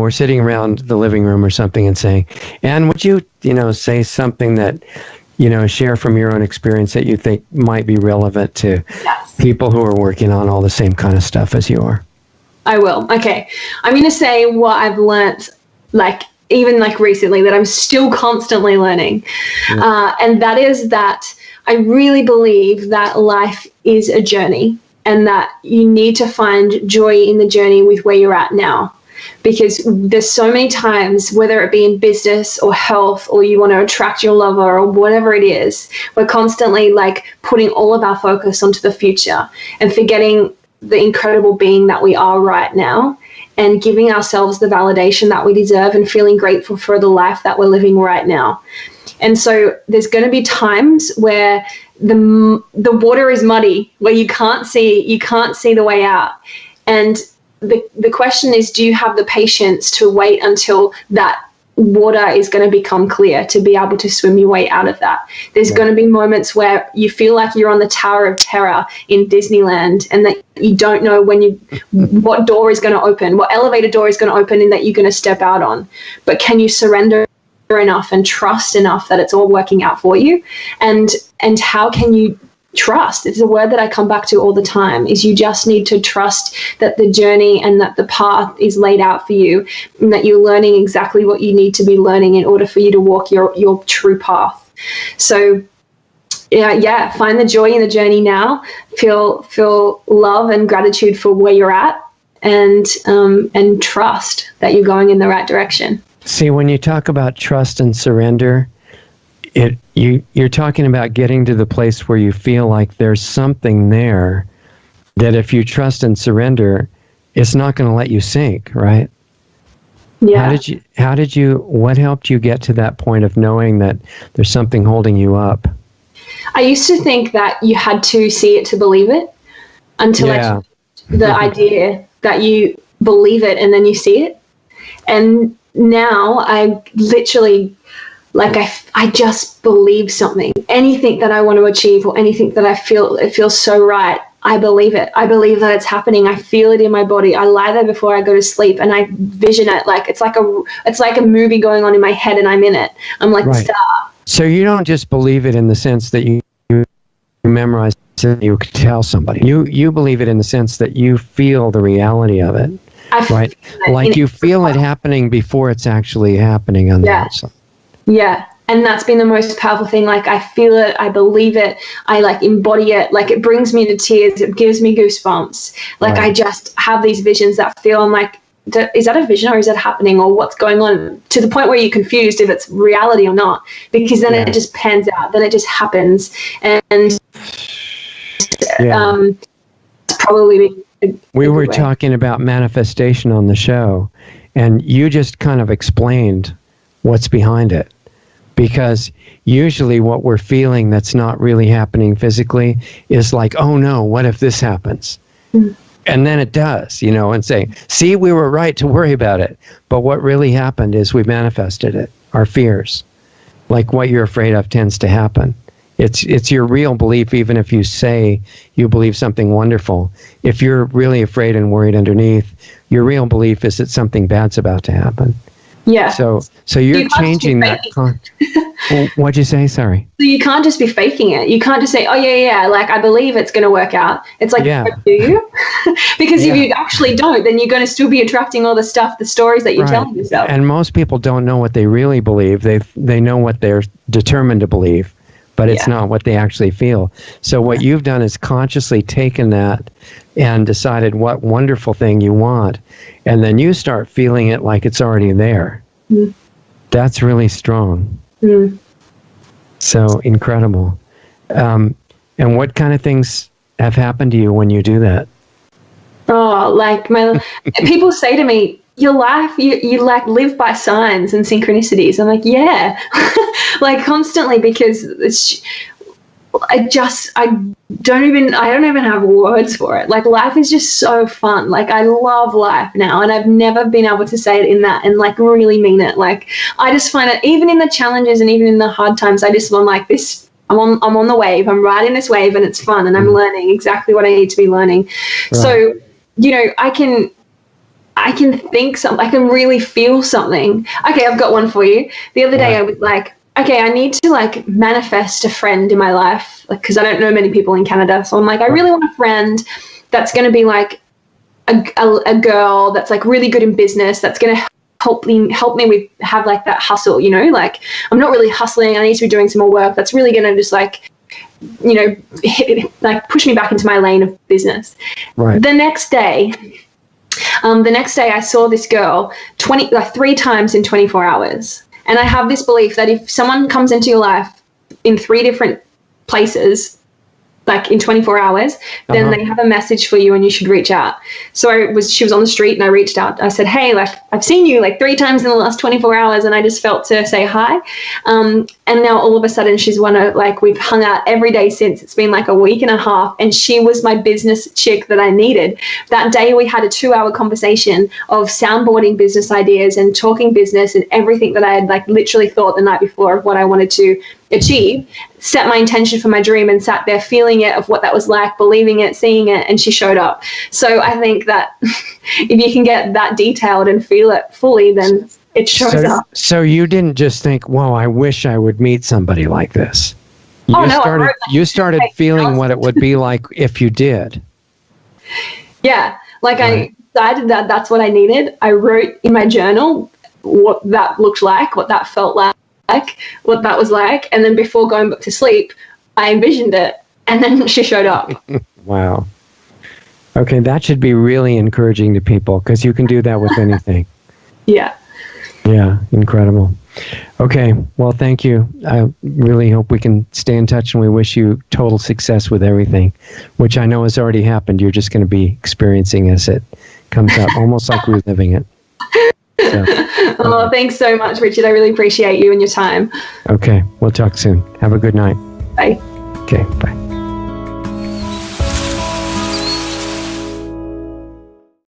we're sitting around the living room or something and saying, "And would you, say something that, share from your own experience that you think might be relevant to people who are working on all the same kind of stuff as you are?" I will. Okay. I'm going to say what I've learnt, even recently, that I'm still constantly learning. And that is that I really believe that life is a journey, and that you need to find joy in the journey with where you're at now. Because there's so many times, whether it be in business or health, or you want to attract your lover or whatever it is, we're constantly putting all of our focus onto the future and forgetting the incredible being that we are right now, and giving ourselves the validation that we deserve and feeling grateful for the life that we're living right now. And so there's going to be times where the water is muddy, where you can't see the way out. And the question is, do you have the patience to wait until that water is going to become clear to be able to swim your way out of that? There's going to be moments where you feel like you're on the Tower of Terror in Disneyland, and that you don't know what door is going to open, what elevator door is going to open, and that you're going to step out on. But can you surrender enough and trust enough that it's all working out for you? And how can you trust? It's a word that I come back to all the time, is you just need to trust that the journey and that the path is laid out for you, and that you're learning exactly what you need to be learning in order for you to walk your true path. So find the joy in the journey now, feel love and gratitude for where you're at, and trust that you're going in the right direction. See, when you talk about trust and surrender, you're talking about getting to the place where you feel like there's something there that if you trust and surrender, it's not going to let you sink, right? Yeah. What helped you get to that point of knowing that there's something holding you up? I used to think that you had to see it to believe it, until the idea that you believe it and then you see it. And now I literally, I just believe something. Anything that I want to achieve, or anything that I feel, it feels so right, I believe it. I believe that it's happening. I feel it in my body. I lie there before I go to sleep and I vision it. It's like a movie going on in my head, and I'm in it. I'm like the star. So you don't just believe it in the sense that you memorize it and you tell somebody. You believe it in the sense that you feel the reality of it. Right? Like you feel it happening before it's actually happening on the outside. Yeah. And that's been the most powerful thing. I feel it, I believe it, I embody it. It brings me to tears, it gives me goosebumps. I just have these visions that feel, I'm like, is that a vision, or is that happening, or what's going on? To the point where you're confused if it's reality or not, because then it just pans out, then it just happens. And it's probably we were talking about manifestation on the show, and you just kind of explained what's behind it. Because usually what we're feeling that's not really happening physically is like, oh no, what if this happens? Mm. And then it does, and say, see, we were right to worry about it. But what really happened is we manifested it, our fears. Like what you're afraid of tends to happen. It's your real belief, even if you say you believe something wonderful. If you're really afraid and worried underneath, your real belief is that something bad's about to happen. Yeah. So you're changing that. What'd you say? Sorry. So you can't just be faking it. You can't just say, oh, yeah, I believe it's going to work out. It's like, do you? Because if you actually don't, then you're going to still be attracting all the stuff, the stories that you're telling yourself. And most people don't know what they really believe. They know what they're determined to believe, but it's not what they actually feel. So what you've done is consciously taken that and decided what wonderful thing you want. And then you start feeling it like it's already there. Mm. That's really strong. Mm. So incredible. And what kind of things have happened to you when you do that? Oh, people say to me, your life, you live by signs and synchronicities. I'm like, yeah, constantly, because I don't even have words for it. Life is just so fun. I love life now, and I've never been able to say it in that and really mean it. I just find it, even in the challenges and even in the hard times, I'm like this. I'm on the wave. I'm riding this wave, and it's fun, and I'm learning exactly what I need to be learning. Right. So, I can think something, I can really feel something. Okay, I've got one for you. The other day I was like, okay, I need to like manifest a friend in my life, like, because I don't know many people in Canada. So I'm like, I really want a friend that's going to be like a girl that's like really good in business, that's going to help me with have like that hustle, you know, like I'm not really hustling. I need to be doing some more work. That's really going to just like, you know, like push me back into my lane of business. Right. The next day I saw this girl 3 times in 24 hours. And I have this belief that if someone comes into your life in 3 different places, like in 24 hours, then they have a message for you and you should reach out. So she was on the street and I reached out. I said, hey, like I've seen you like 3 times in the last 24 hours and I just felt to say hi. And now all of a sudden she's we've hung out every day since. It's been like a week and a half and she was my business chick that I needed. That day we had a 2-hour conversation of soundboarding business ideas and talking business and everything that I had like literally thought the night before of what I wanted to achieve, set my intention for my dream and sat there feeling it of what that was like, believing it, seeing it, and she showed up. So I think that if you can get that detailed and feel it fully, then it shows up. So you didn't just think, whoa, I wish I would meet somebody like this. You started feeling what it would be like if you did. Yeah, like right. I decided that that's what I needed. I wrote in my journal what that looked like, what that felt like, what that was like, and then before going back to sleep I envisioned it and then she showed up. Wow. Okay, that should be really encouraging to people because you can do that with anything. Yeah, incredible. Okay, well, thank you. I really hope we can stay in touch and we wish you total success with everything, which I know has already happened. You're just going to be experiencing as it comes up, almost like reliving it. So, thanks so much, Richard. I really appreciate you and your time. Okay, we'll talk soon. Have a good night. Bye. Okay, bye.